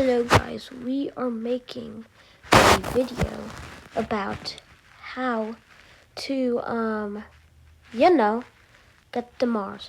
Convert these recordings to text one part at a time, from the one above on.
Hello guys, we are making a video about how to, get to Mars.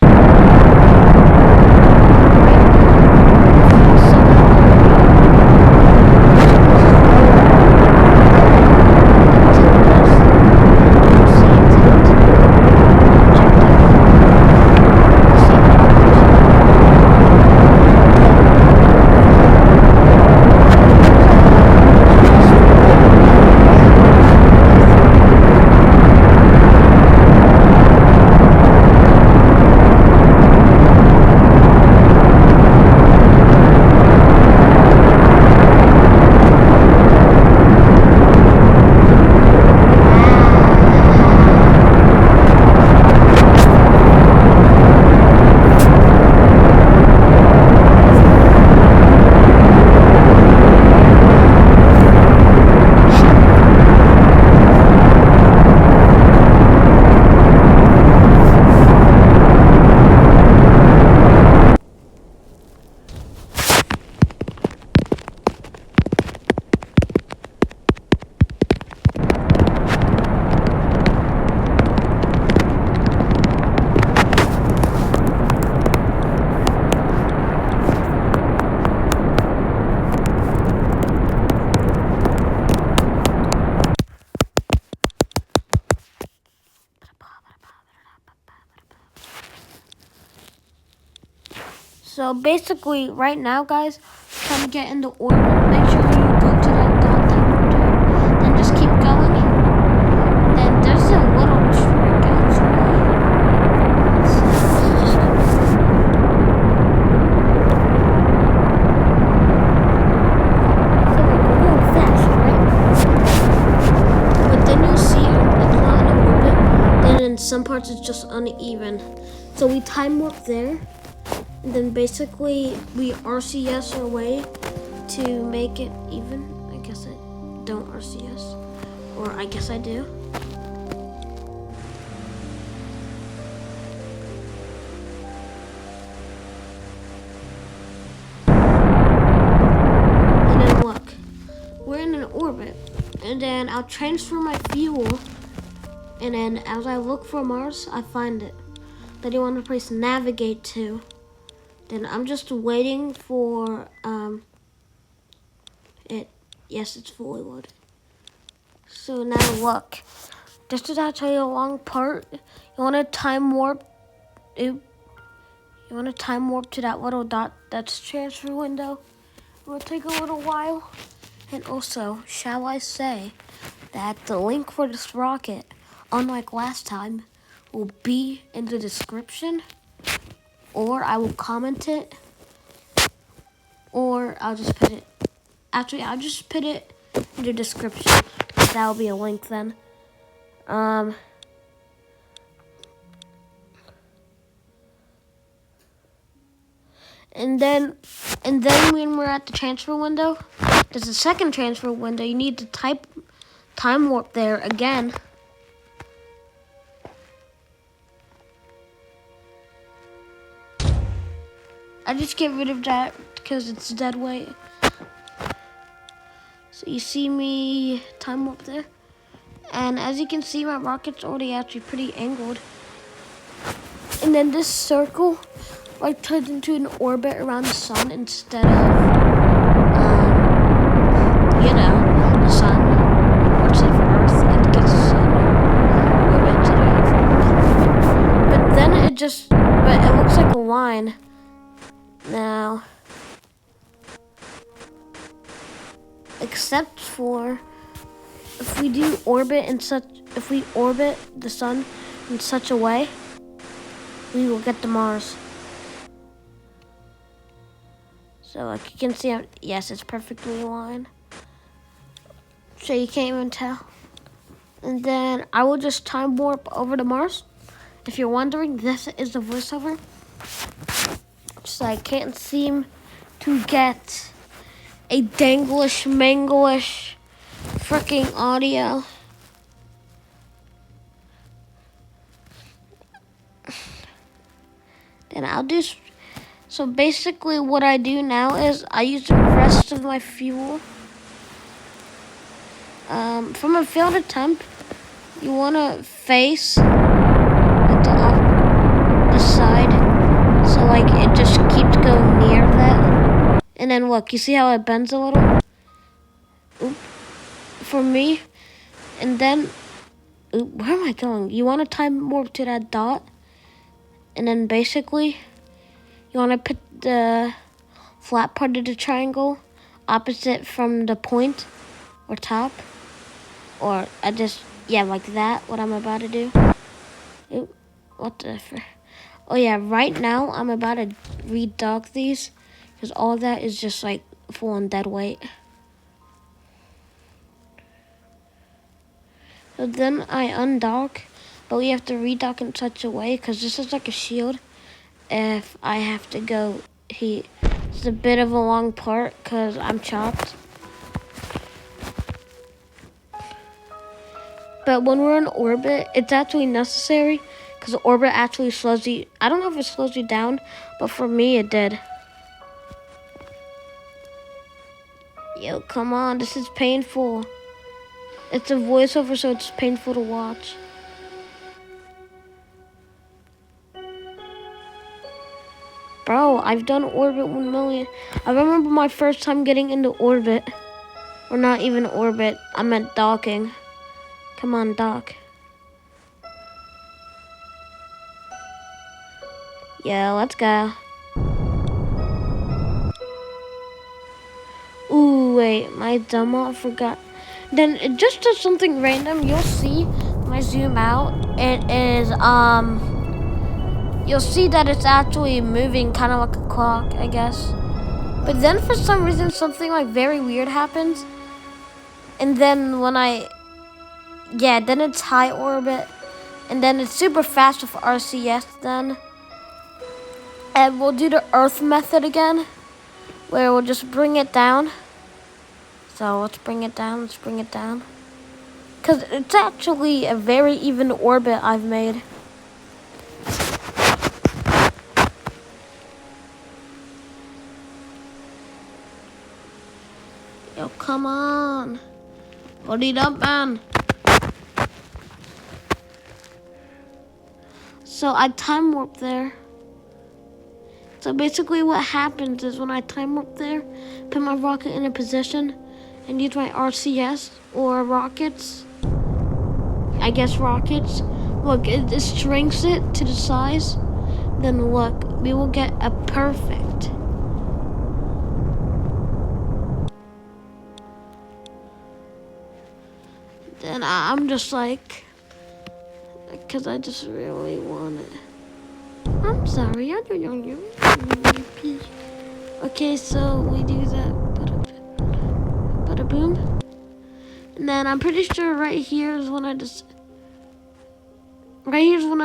So basically, right now, guys, trying to get into orbit. Make sure you go to that dot there. Then just keep going. Then there's a little trick actually. So we're going fast, right? But then you'll see it's not in orbit. Then in some parts it's just uneven. So we time warp there. And then basically we RCS our way to make it even. I guess I don't RCS. Or I guess I do. And then look. We're in an orbit. And then I'll transfer my fuel. And then as I look for Mars, I find it. Then you want to press navigate to. Then I'm just waiting for it. Yes, it's fully loaded. So now look. This is actually a long part. You want to time warp. You want to time warp to that little dot that's transfer window. It will take a little while. And also, shall I say that the link for this rocket, unlike last time, will be in the description. Or I will comment it, or I'll just put it. Actually, I'll just put it in the description. That'll be a link then. And then when we're at the transfer window, there's a second transfer window. You need to time warp there again. I just get rid of that because it's dead weight. So you see me time warp there. And as you can see, my rocket's already actually pretty angled. And then this circle like turns into an orbit around the sun instead of, the sun. Or instead of Earth, it gets the sun. Orbit instead of Earth. But then it looks like a line. Now, except for if we orbit the sun in such a way, we will get to Mars. So like you can see, yes, it's perfectly aligned. So you can't even tell. And then I will just time warp over to Mars. If you're wondering, this is the voiceover. So I can't seem to get a danglish, manglish freaking audio. Then I'll do So basically what I do now is I use the rest of my fuel. From a failed attempt, you want to face like the side. So like it just keeps going near that. And then look, you see how it bends a little? Oop. For me. And then, oop, where am I going? You want to time warp to that dot. And then basically, you want to put the flat part of the triangle opposite from the point or top. Or yeah, like that, what I'm about to do. Oop, what the oh yeah, right now I'm about to redock these because all of that is just like full on dead weight. So then I undock, but we have to redock in such a way because this is like a shield. If I have to go, it's a bit of a long part because I'm chopped. But when we're in orbit, it's actually necessary because orbit actually slows you. I don't know if it slows you down, but for me it did. Yo, come on, this is painful. It's a voiceover, so it's painful to watch. Bro, I've done orbit 1 million. I remember my first time getting into orbit. Or not even orbit, I meant docking. Come on, dock. Yeah, let's go. Ooh, wait, my demo forgot. Then it just does something random. You'll see when I zoom out. It is, you'll see that it's actually moving kind of like a clock, I guess. But then for some reason, something like very weird happens. And then then it's high orbit. And then it's super fast with RCS then. And we'll do the Earth method again, where we'll just bring it down. So let's bring it down, Because it's actually a very even orbit I've made. Yo, come on. Hold it up, man. So I time warp there. So basically what happens is when I time warp there, put my rocket in a position, and use my RCS or rockets. I guess rockets. Look, it shrinks it to the size. Then look, we will get a perfect. Then I'm just like, because I just really want it. I'm sorry, I don't know you. Okay, so we do that. Bada boom. And then I'm pretty sure right here is when I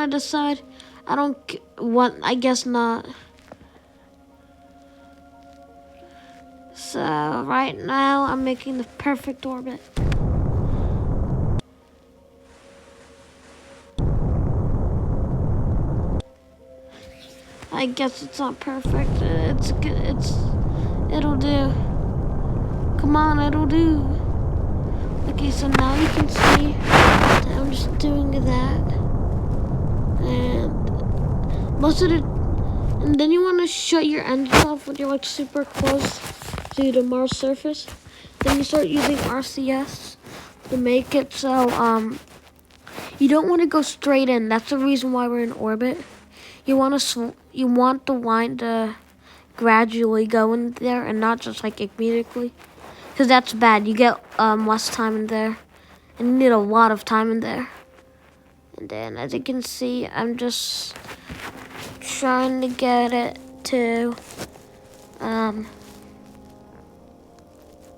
decide I don't want. I guess not. So right now I'm making the perfect orbit. I guess it's not perfect. It'll do. Come on, it'll do. Okay, so now you can see that I'm just doing that. And then you want to shut your engine off when you're like super close to the Mars surface. Then you start using RCS to make it so you don't want to go straight in. That's the reason why we're in orbit. You want the line to gradually go in there and not just like immediately, because that's bad. You get less time in there, and you need a lot of time in there. And then, as you can see, I'm just trying to get it to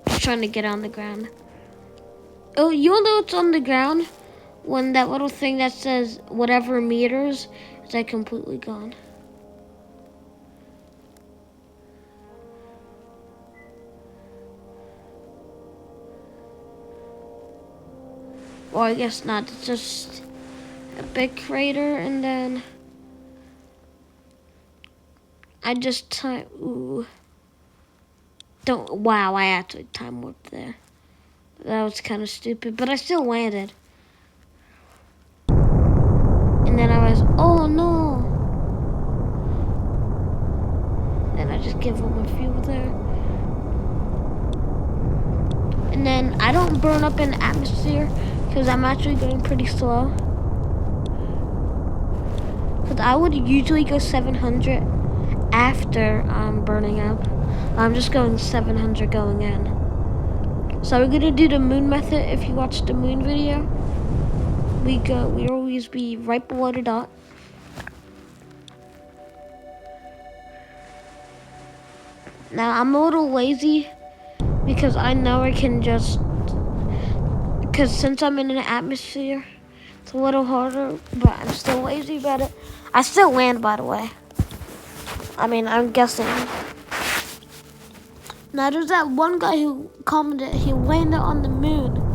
just trying to get on the ground. Oh, you'll know it's on the ground when that little thing that says whatever meters is like completely gone. Well, I guess not. It's just a big crater, and then I just time. Ooh. Don't. Wow, I actually time warped there. That was kind of stupid, but I still landed. And then I was, oh no. Then I just give them a few there. And then I don't burn up in the atmosphere because I'm actually going pretty slow. Because I would usually go 700 after burning up. I'm just going 700 going in. So we're gonna do the moon method. If you watch the moon video, we always be right below the dot. Now I'm a little lazy because I know I can just, because since I'm in an atmosphere, it's a little harder, but I'm still lazy about it. I still land, by the way. I mean, I'm guessing. Now there's that one guy who commented he landed on the moon.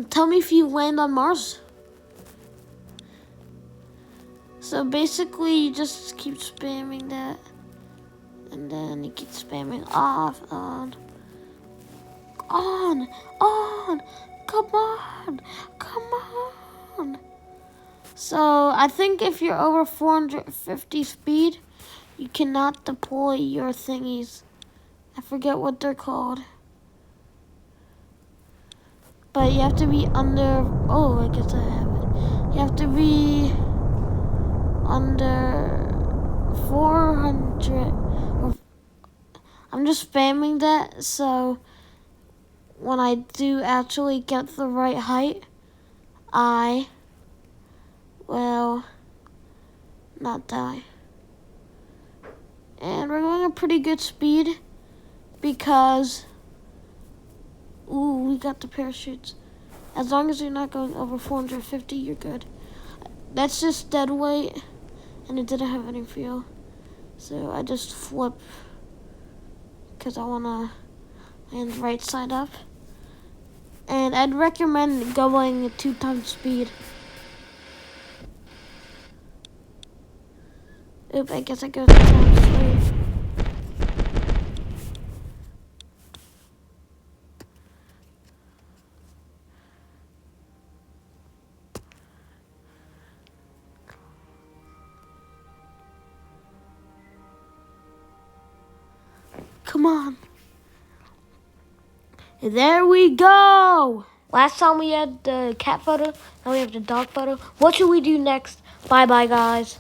Tell me if you land on Mars. So basically, you just keep spamming that, and then you keep spamming off, on, come on. So I think if you're over 450 speed, you cannot deploy your thingies. I forget what they're called. But you have to be under, oh, I guess I have it. You have to be under 400. I'm just spamming that, so when I do actually get the right height, I will not die. And we're going at pretty good speed because, ooh, we got the parachutes. As long as you're not going over 450, you're good. That's just dead weight, and it didn't have any fuel. So I just flip because I want to land right side up. And I'd recommend going at 2 times speed. Oop, I guess I go 2 times speed. Come on. There we go. Last time we had the cat photo, now we have the dog photo. What should we do next? Bye-bye, guys.